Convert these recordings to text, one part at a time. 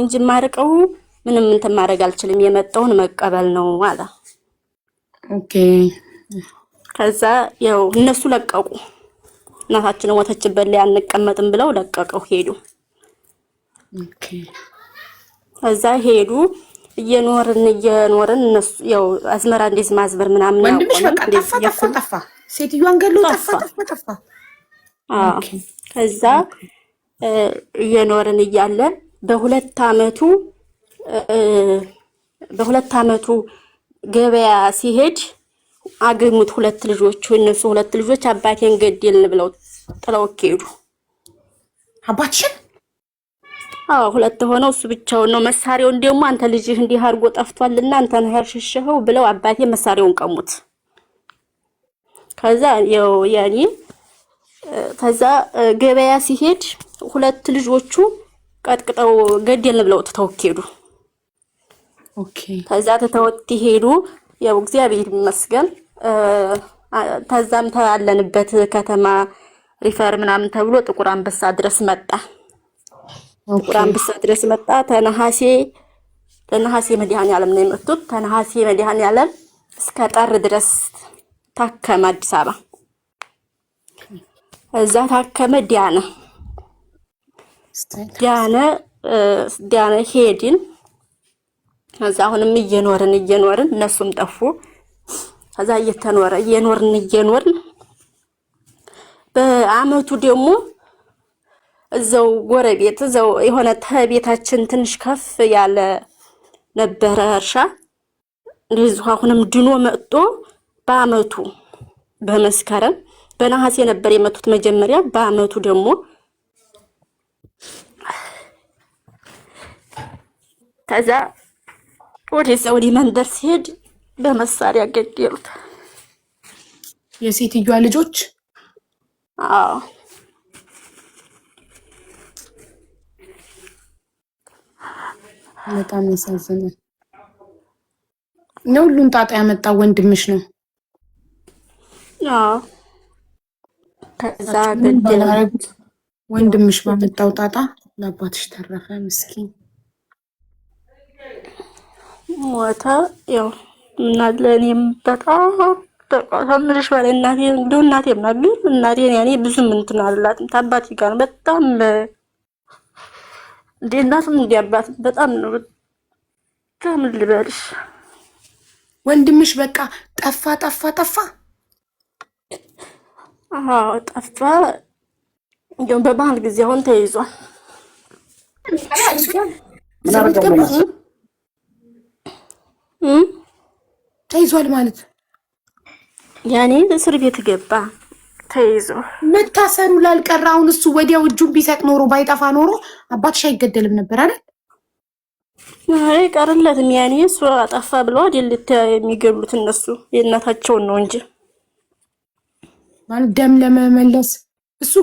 እንጂ ማርቀው ምንም እንትን ማድረግ አልችልም የመጣውን መቀበል ነው አለ። ኦኬ ከዛ ያው እነሱ ለቀቁ። እናታችን ሞተችበት ላይ አንቀመጥም ብለው ለቀቀው ሄዱ። ኦኬ ከዛ ሄዱ እየኖርን እነሱ ያው አዝመራ እንደዚህ ማዝበር ምናምን ነው። ወንድምሽ በቃ ጠፋ ሴትዮዋን ገሎ ጠፋ። ኦኬ ከዛ እየኖርን እያለን በሁለት አመቱ ገበያ ሲሄድ አገኙት ሁለት ልጆች። እነሱ ሁለት ልጆች አባቴን ገደልን ብለው ጥለው ሄዱ። አባትሽን? አዎ ሁለት ሆነው እሱ ብቻውን ነው። መሳሪያውን ደግሞ አንተ ልጅህ እንዲህ አድርጎ ጠፍቷልና አንተ ነህ ያሸሸኸው ብለው አባቴ መሳሪያውን ቀሙት። ከዛ ያኔ ከዛ ገበያ ሲሄድ ሁለት ልጆቹ ቀጥቅጠው ገደልን ብለው ትተው ሄዱ። ኦኬ ከዛ ተተውት ሄዱ። ያው እግዚአብሔር ይመስገን ተዛም ታለንበት ከተማ ሪፈር ምናምን ተብሎ ጥቁር አንበሳ ድረስ መጣ። ጥቁር አንበሳ ድረስ መጣ። ተነሐሴ መድኃኒዓለም ነው የመጡት። ተነሐሴ መድኃኒዓለም እስከ ጥር ድረስ ታከመ አዲስ አበባ። እዛ ታከመ ዲያነ ሄድን። ከዛ አሁንም እየኖርን እነሱም ጠፉ። ከዛ እየኖርን በአመቱ ደግሞ እዛው ጎረቤት እዛው የሆነ ተቤታችን ትንሽ ከፍ ያለ ነበረ እርሻ። እንደዚህ አሁንም ድኖ መጥቶ በአመቱ በመስከረም በነሐሴ ነበር የመጡት መጀመሪያ። በአመቱ ደግሞ ከዛ ወደ መንደር ሲሄድ በመሳሪያ ገደሉት የሴትዮዋ ልጆች። አዎ በጣም ያሳዝናል። ነው ሁሉን ጣጣ ያመጣው ወንድምሽ ነው? አዎ ከዛ ገደሉት። ወንድምሽ ባመጣው ጣጣ ለአባትሽ ተረፈ። ምስኪን ሞተ። ያው እና ለኔም በጣም ተምርሽ ባለ እናቴ ምናምን እናቴ ያኔ ብዙም እንትን አላትም ታባቲ ጋር በጣም እናትም እንዲያባት በጣም ነው። ከምን ልበልሽ ወንድምሽ በቃ ጠፋ። አዎ ጠፋ። እንደውም በባህል ጊዜ አሁን ተይዟል። ተይዟል ማለት ያኔ እስር ቤት ገባ ተይዞ። መታሰሩ ላልቀረ አሁን እሱ ወዲያው እጁን ቢሰጥ ኖሮ ባይጠፋ ኖሮ አባትሽ አይገደልም ነበር አይደል? አይ ቀርለትም ያኔ እሱ አጠፋ ብለው አይደል የሚገሉት እነሱ የእናታቸውን ነው እንጂ ማለት ደም ለመመለስ እሱ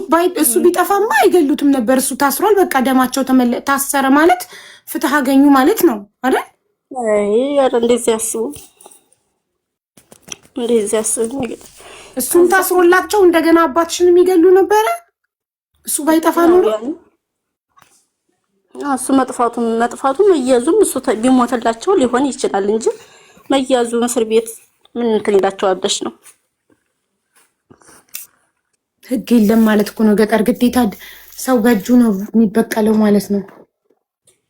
ቢጠፋማ አይገሉትም ነበር። እሱ ታስሯል፣ በቃ ደማቸው ታሰረ ማለት ፍትህ አገኙ ማለት ነው አይደል? አይ ያረ እንደዚህ ያስቡ እሱም ታስሮላቸው እንደገና አባትሽን የሚገሉ ነበረ። እሱ ባይጠፋ ኖሮ እሱ መጥፋቱም መያዙም እሱ ቢሞተላቸው ሊሆን ይችላል እንጂ መያዙ እስር ቤት ምን እንትን ይላቸዋል ብለሽ ነው? ህግ የለም ማለት እኮ ነው። ገጠር ግዴታ ሰው በእጁ ነው የሚበቀለው ማለት ነው።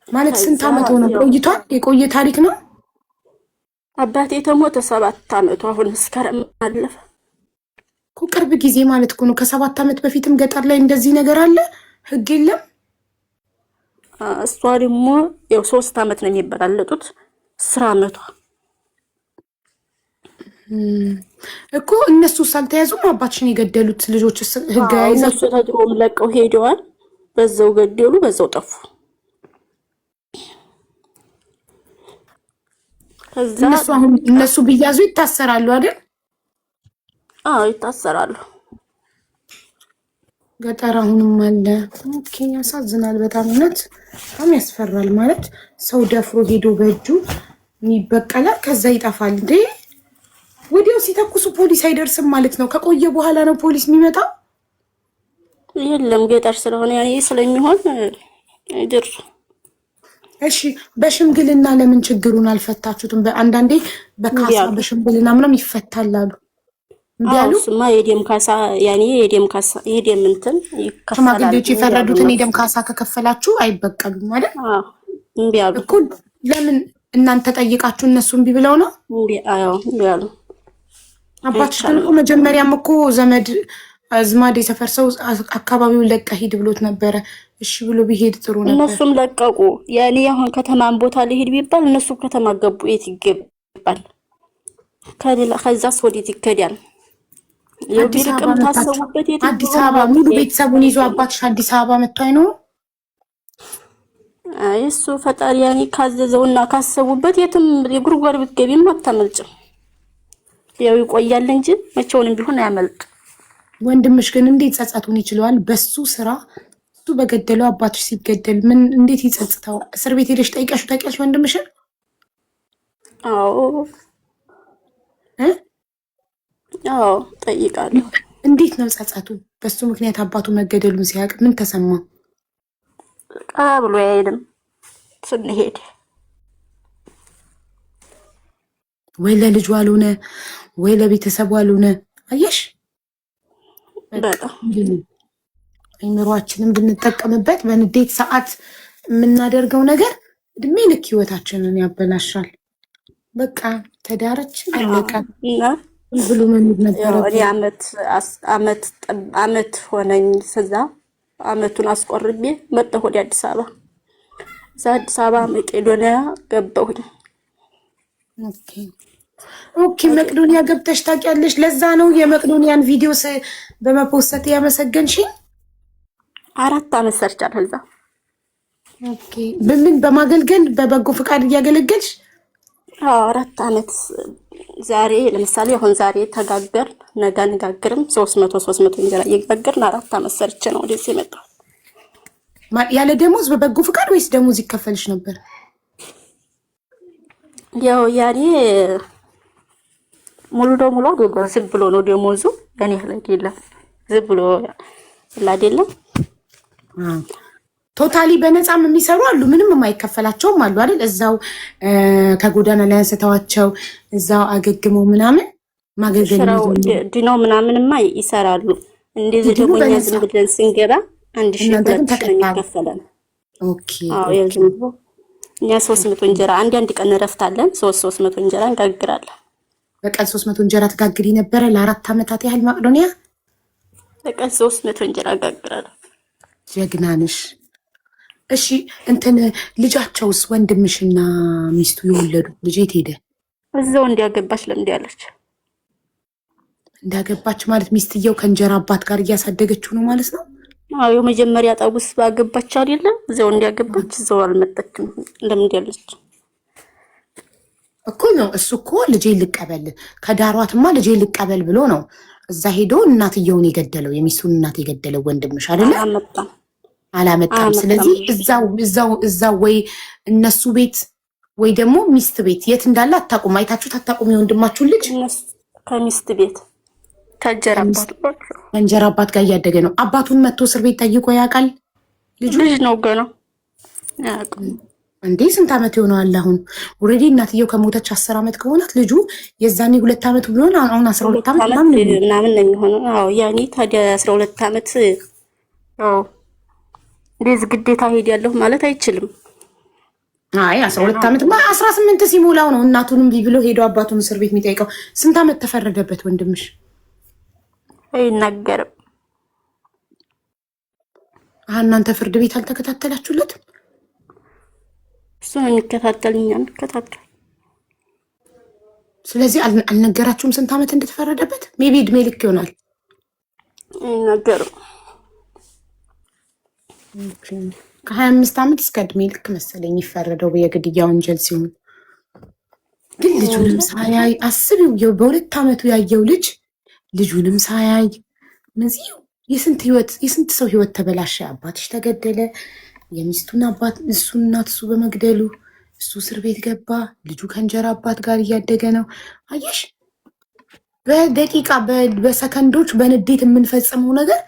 ማለት ስንት አመት ሆነ? ቆይቷል። የቆየ ታሪክ ነው። አባቴ ተሞተ 7 አመቱ አሁን መስከረም አለፈ እኮ። ቅርብ ጊዜ ማለት እኮ ነው። ከ7 አመት በፊትም ገጠር ላይ እንደዚህ ነገር አለ። ህግ የለም። እሷ ደግሞ ያው 3 አመት ነው የሚበላለጡት። 10 አመቷ እኮ። እነሱ ሳልተያዙም አባትሽን የገደሉት ልጆች ህግ አይዘው እነሱ ተድሮም ለቀው ሄደዋል። በዛው ገደሉ፣ በዛው ጠፉ። እነሱ ቢያዙ ይታሰራሉ አይደል? አዎ ይታሰራሉ። ገጠር አሁንም አለ። ኦኬ ያሳዝናል በጣም እውነት በጣም ያስፈራል። ማለት ሰው ደፍሮ ሄዶ በእጁ የሚበቀላል ከዛ ይጠፋል እንዴ? ወዲያው ሲተኩሱ ፖሊስ አይደርስም ማለት ነው። ከቆየ በኋላ ነው ፖሊስ የሚመጣው። የለም ገጠር ስለሆነ ያኔ ስለሚሆን አይደርሱ። እሺ በሽምግልና ለምን ችግሩን አልፈታችሁትም? በአንዳንዴ በካሳ በሽምግልና ምናምን ይፈታላሉ። አዎ እሱማ የደም ካሳ ያኔ የደም እንትን ይከፈላል። ሽማግሌዎች የፈረዱትን የደም ካሳ ከከፈላችሁ አይበቀሉም ማለት እምቢ አሉ እኮ። ለምን እናንተ ጠይቃችሁ እነሱ እምቢ ብለው ነው? እምቢ አሉ። አባትሽ ግን እኮ መጀመሪያም እኮ ዘመድ አዝማድ የሰፈር ሰው አካባቢውን ለቀ ሂድ ብሎት ነበረ። እሺ ብሎ ቢሄድ ጥሩ ነበር። እነሱም ለቀቁ። ያኔ አሁን ከተማን ቦታ ሊሄድ ቢባል እነሱ ከተማ ገቡ። የት ይገባል? ከዛስ ወዴት ይከዳል? የቢርቅም ታሰቡበት የት አዲስ አበባ ሙሉ ቤተሰቡን ይዞ አባትሽ አዲስ አበባ መጥቶ አይኖር? አይ እሱ ፈጣሪ ያኔ ካዘዘውና ካሰቡበት የትም የጉርጓድ ብትገቢም አታመልጭም። ያው ይቆያል እንጂ መቼውንም ቢሆን አያመልጥ። ወንድምሽ ግን እንዴት ጸጸቱን ይችላል? በሱ ስራ እሱ በገደለው አባትሽ ሲገደል ምን እንዴት ይጸጽተው? እስር ቤት ሄደሽ ጠይቀሽው ታውቂያለሽ ወንድምሽን? አዎ አዎ ጠይቃለሁ። እንዴት ነው ጸጸቱ? በሱ ምክንያት አባቱ መገደሉን ሲያውቅ ምን ተሰማ? ብሎ አይሄድም ስንሄድ ወይ ለልጁ አልሆነ ወይ ለቤተሰቡ አልሆነ። አየሽ አይምሯችንን ብንጠቀምበት በንዴት ሰዓት የምናደርገው ነገር እድሜ ልክ ህይወታችንን ያበላሻል። በቃ ተዳረችን አለቀ ብሎ መሄድ ነበረብን። አመት ሆነኝ ስዛ አመቱን አስቆርቤ መጣሁ ወደ አዲስ አበባ። እዛ አዲስ አበባ መቄዶንያ ገባሁኝ። ኦኬ መቄዶንያ ገብተሽ ታውቂያለሽ? ለዛ ነው የመቄዶንያን ቪዲዮስ በመፖስት ያመሰገንሽኝ። 4 አመት ሰርቻለሁ እዛ። ኦኬ በምን በማገልገል በበጎ ፈቃድ እያገለገልሽ? 4 አመት። ዛሬ ለምሳሌ አሁን ዛሬ ተጋገር ነገ እንጋግርም 300 እንጀራ እየጋገርን 4 አመት ሰርቼ ነው ወደዚህ የመጣሁት። ያለ ደሞዝ በበጎ ፈቃድ ወይስ ደሞዝ ይከፈልሽ ነበር? ያው ያኔ ሙሉ ደሙሉ አይደለም፣ ዝም ብሎ ነው ደሞዙ። ያኔ አይደለም ዝም ብሎ አይደለም። ቶታሊ በነፃም የሚሰሩ አሉ፣ ምንም የማይከፈላቸውም አሉ አይደል? እዛው ከጎዳና ላይ አንስተዋቸው እዛው አገግመው ምናምን ማገገል ድነው ምናምንማ ይሰራሉ። እንደዚህ ደግሞ እኛ ዝም ብለን ስንገባ 1000 የሚከፈለን። ኦኬ አዎ የዝም ብሎ እኛ 300 እንጀራ አንድ ቀን እረፍታለን። 300 እንጀራ እንጋግራለን። በቀን 300 እንጀራ ተጋግሪ ነበረ ለ4 አመታት ያህል መቄዶንያ። በቀን 300 እንጀራ ጋግራለሁ። ጀግና ነሽ። እሺ እንትን ልጃቸውስ ወንድምሽና ሚስቱ የወለዱት ልጅ የት ሄደ? እዛው እንዲያገባች ለምድ ያለች። እንዲያገባች ማለት ሚስትየው ከእንጀራ አባት ጋር እያሳደገችው ነው ማለት ነው? አዎ የመጀመሪያ ጣውስ ባገባች አይደለም እዛው እንዲያገባች እዛው አልመጣችም ለምድ ያለች እኮ ነው። እሱ እኮ ልጄ ልቀበል ከዳሯትማ ልጄ ልቀበል ብሎ ነው እዛ ሄዶ እናትየውን የገደለው የሚስቱን እናት የገደለው ወንድምሽ አይደለ? አላመጣም። ስለዚህ እዛው ወይ እነሱ ቤት ወይ ደግሞ ሚስት ቤት የት እንዳለ አታውቁም። አይታችሁት አታውቁም? የወንድማችሁን ልጅ ከሚስት ቤት ከእንጀራ አባት ጋር እያደገ ነው። አባቱን መጥቶ እስር ቤት ጠይቆ ያውቃል? ልጅ ነው ገና እንዴ ስንት ዓመት ይሆነዋል አሁን? ኦልሬዲ እናትየው ከሞተች 10 ዓመት ከሆናት ልጁ የዛኔ 2 ዓመት ብሎን አሁን 12 ዓመት ምናምን ነው የሚሆነው። አዎ ያኔ ታዲያ 12 ዓመት አዎ እንደዚህ ግዴታ ሄድ ያለሁ ማለት አይችልም። አይ 12 ዓመት 18 ሲሞላው ነው እናቱንም ቢብሎ ሄዶ አባቱን እስር ቤት የሚጠይቀው። ስንት ዓመት ተፈረደበት ወንድምሽ? አይናገርም። እናንተ ፍርድ ቤት አልተከታተላችሁለትም? እሱን እንከታተልኛ እንከታተል። ስለዚህ አልነገራችሁም ስንት ዓመት እንደተፈረደበት? ሜቢ እድሜ ልክ ይሆናል። አይናገርም። ከ25 ዓመት እስከ እድሜ ልክ መሰለኝ የሚፈረደው የግድያ ወንጀል ሲሆን፣ ግን ልጁንም ሳያይ አስቢው። በ2 ዓመቱ ያየው ልጅ ልጁንም ሳያይ ምንዚህ የስንት ሰው ህይወት ተበላሸ። አባትሽ ተገደለ፣ የሚስቱን አባት እሱን እናት እሱ በመግደሉ እሱ እስር ቤት ገባ። ልጁ ከእንጀራ አባት ጋር እያደገ ነው። አየሽ፣ በደቂቃ በሰከንዶች በንዴት የምንፈጽመው ነገር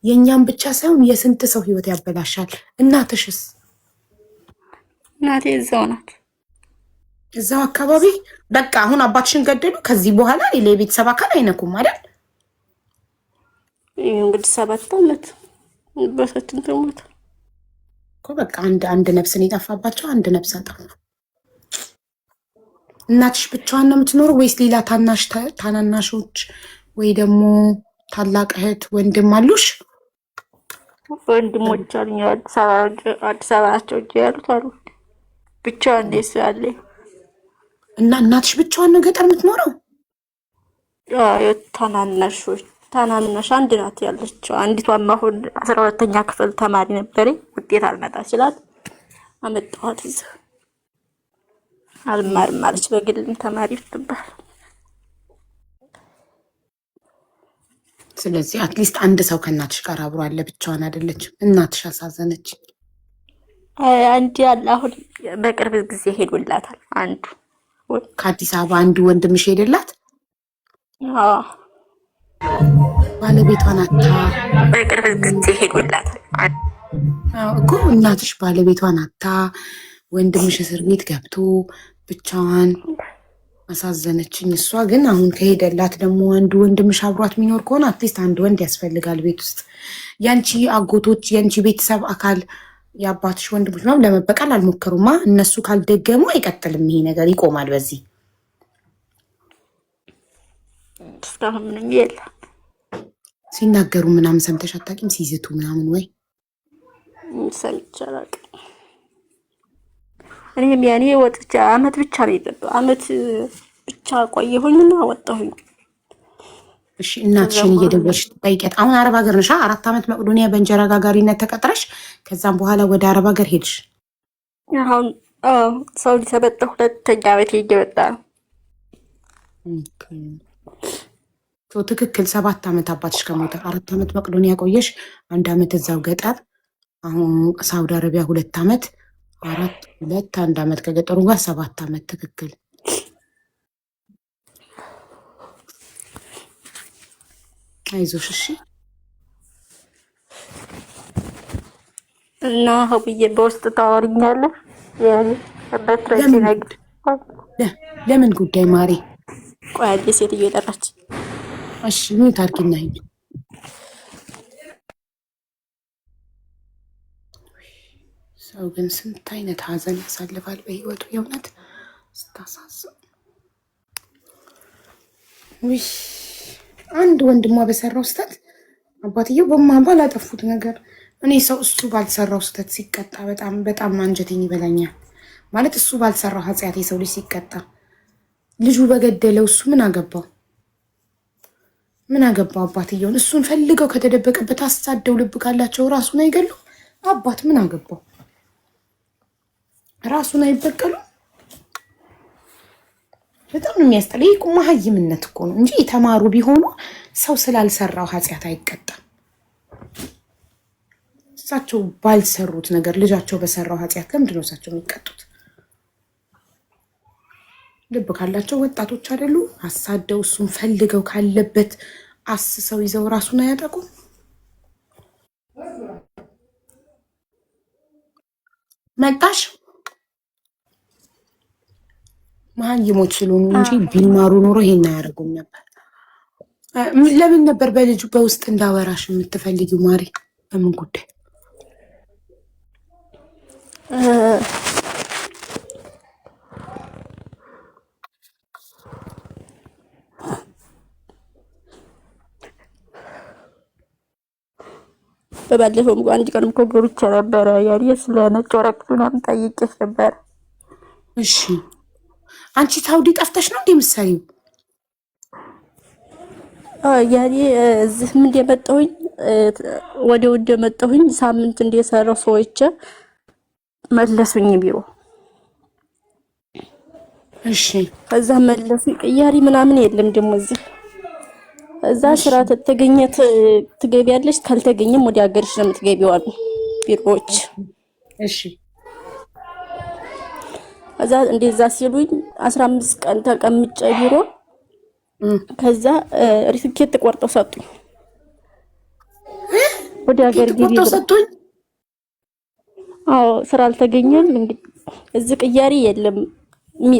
የእኛም ብቻ ሳይሆን የስንት ሰው ህይወት ያበላሻል። እናትሽስ? እናቴ እዛው ናት። እዛው አካባቢ በቃ አሁን አባትሽን ገደሉ። ከዚህ በኋላ ሌላ የቤተሰብ አካል አይነኩም አይደል? ይሄ እንግዲህ 7 ዓመት በሰትን ተሞት እኮ በቃ አንድ ነፍስን የጠፋባቸው አንድ ነፍስ አጠፉ። እናትሽ ብቻዋን ነው የምትኖረው ወይስ ሌላ ታናናሾች ወይ ደግሞ ታላቅ እህት ወንድም አሉሽ? ወንድሞች አሉኝ። አዲስ አበባ ናቸው እንጂ ያሉት አሉ። ብቻዋን ነው ያለ እና እናትሽ ብቻዋን ነው ገጠር የምትኖረው? ታናናሽ አንድ ናት ያለችው። አንዲቷም አሁን 12ኛ ክፍል ተማሪ ነበረኝ። ውጤት አልመጣ ይችላል አመጣኋት እዚህ አልማርም አለች። በግልም ተማሪ ብትባል ስለዚህ አትሊስት አንድ ሰው ከእናትሽ ጋር አብሮ አለ። ብቻዋን አይደለችም። እናትሽ አሳዘነች። አንድ ያለ አሁን በቅርብ ጊዜ ሄዶላታል። አንዱ ከአዲስ አበባ አንዱ ወንድምሽ ሄደላት። አዎ ባለቤቷን አታ በቅርብ ጊዜ ሄዶላታል። አዎ እኮ እናትሽ ባለቤቷን አታ ወንድምሽ እስር ቤት ገብቶ ብቻዋን አሳዘነችኝ። እሷ ግን አሁን ከሄደላት ደግሞ አንዱ ወንድምሽ አብሯት የሚኖር ከሆነ አትሊስት አንድ ወንድ ያስፈልጋል ቤት ውስጥ። ያንቺ አጎቶች፣ ያንቺ ቤተሰብ አካል የአባትሽ ወንድሞች ምናምን ለመበቀል አልሞከሩማ። እነሱ ካልደገሙ አይቀጥልም፣ ይሄ ነገር ይቆማል። በዚህ እስካሁን ምንም የለም። ሲናገሩ ምናምን ሰምተሽ አታውቂም? ሲዝቱ ምናምን ወይ ሰምቼ አላውቅም። እኔም ያኔ ወጥቼ አመት ብቻ ነው የጠጣው። አመት ብቻ ቆየሁኝና ወጣሁኝ። እሺ እናትሽን እየደወልሽ ጠይቂያት። አሁን አረብ ሀገር ነሽ? 4 ዓመት መቅዶኒያ በእንጀራ ጋጋሪነት ተቀጥረሽ ከዛም በኋላ ወደ አረብ ሀገር ሄድሽ? አሁን ሰው ሊሰበጠ 2ኛ ዓመት እየወጣ ነው። ትክክል 7 ዓመት አባትሽ ከሞተ 4 ዓመት መቅዶኒያ ቆየሽ፣ 1 ዓመት እዛው ገጠር። አሁን ሳውዲ አረቢያ 2 ዓመት 1 ዓመት ከገጠሩ ጋር 7 ዓመት። ትክክል። አይዞሽ እሺ። እና ሀብዬ በውስጥ ታወሪኛለሽ? ለምን ጉዳይ ማሪ? ቆይ አንዴ ሴትዮ የጠራች። እሺ ምን ታርኪና ሂድ። ሰው ግን ስንት አይነት ሀዘን ያሳልፋል በህይወቱ። የእውነት ስታሳዝን። ውይ አንድ ወንድሟ በሰራው ስህተት አባትየው ባላጠፉት ነገር እኔ ሰው እሱ ባልሰራው ስህተት ሲቀጣ በጣም በጣም አንጀቴን ይበላኛል። ማለት እሱ ባልሰራው ኃጢአት የሰው ልጅ ሲቀጣ ልጁ በገደለው እሱ ምን አገባው? ምን አገባው አባትየውን? እሱን ፈልገው ከተደበቀበት አሳደው ልብ ካላቸው ራሱን አይገሉ? አባት ምን አገባው? ራሱን አይበቀሉ? በጣም ነው የሚያስጠላ። ይሄ መሀይምነት እኮ ነው እንጂ የተማሩ ቢሆኑ ሰው ስላልሰራው ኃጢአት አይቀጣም። እሳቸው ባልሰሩት ነገር ልጃቸው በሰራው ኃጢአት ለምንድን ነው እሳቸው የሚቀጡት? ልብ ካላቸው ወጣቶች አይደሉ? አሳደው እሱን ፈልገው ካለበት አስሰው ይዘው ራሱን አያጠቁም? መጣሽ መሀይሞች ስለሆኑ እንጂ ቢማሩ ኖሮ ይሄን አያደርጉም ነበር። ለምን ነበር በልጁ በውስጥ እንዳወራሽ የምትፈልጊው ማሪ? በምን ጉዳይ? በባለፈውም አንድ ቀንም እኮ ገብቼ ነበረ። ያኔ ስለ ነጭ ወረቀት ምናምን ጠይቄሽ ነበር። እሺ አንቺ ሳውዲ ጠፍተሽ ነው እንዴ የምትሰሪው? ያኔ እዚህም እንደመጣሁኝ ወዲያው እንደመጣሁኝ ሳምንት እንደሰራው ሰዎች መለሱኝ ቢሮ። እሺ ከዛ መለሱኝ። ቅያሪ ምናምን የለም ደግሞ እዚህ እዛ ስራ ተገኘት ትገቢያለሽ፣ ካልተገኘም ወደ ሀገርሽ ነው የምትገቢው አሉ ቢሮዎች። እሺ ከዛ እንደዛ ሲሉኝ 15 ቀን ተቀምጬ ቢሮ ከዛ ሪስኬት ቆርጠው ሰጡኝ። ወደ ሀገር ገቢ ሰጡኝ። አዎ ስራ አልተገኘም። እንግዲህ እዚህ ቅያሪ የለም።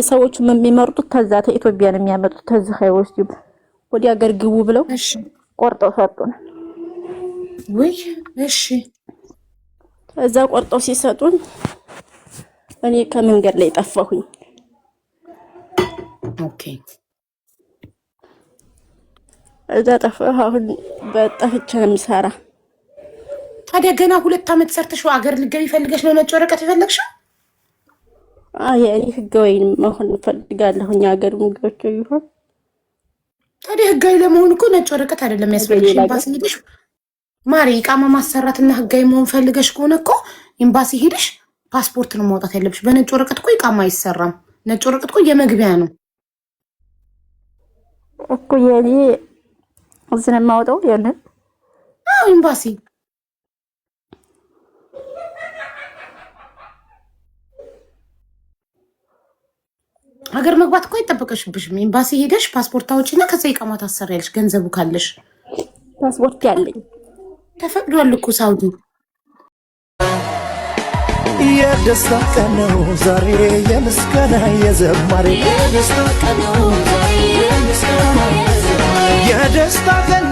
ሰዎቹ የሚመርጡት ተዛ ኢትዮጵያ ነው የሚያመጡት። ተዚህ አይወስዱም። ወዲ ሀገር ግቡ ብለው ቆርጠው ሰጡን። ወይ እሺ፣ እዛ ቆርጠው ሲሰጡን እኔ ከመንገድ ላይ ጠፋሁኝ። ኦኬ፣ እዛ ጠፋሁ። አሁን በጠፍቼ ነው የምሰራ። ታዲያ ገና 2 አመት ሰርተሽ አገር ልትገቢ ፈልገሽ ነው ነጭ ወረቀት የፈለግሽው? አይ ህጋዊ መሆን ፈልጋለሁኝ። ሀገር ምግቦች ይሁን። ታዲያ ህጋዊ ለመሆን እኮ ነጭ ወረቀት አይደለም ያስፈልግሽ። ኤምባሲ ሄደሽ ማሪ ኢቃማ ማሰራትና ህጋዊ መሆን ፈልገሽ ከሆነ እኮ ኤምባሲ ሄደሽ ፓስፖርት ነው ማውጣት ያለብሽ። በነጭ ወረቀት እኮ ኢቃማ አይሰራም። ነጭ ወረቀት እኮ የመግቢያ ነው እኮ የኔ እዚህ ነው የማወጣው ያንን። አዎ ኤምባሲ ሀገር መግባት እኮ አይጠበቅብሽም። ኤምባሲ ሄደሽ ፓስፖርት አውጪና ከዛ ኢቃማ ታሰሪያለሽ ገንዘቡ ካለሽ። ፓስፖርት ያለኝ ተፈቅዷል እኮ ሳውዲ። የደስታ ቀን ነው ዛሬ የምስጋና የዘማሬ የደስታ ቀን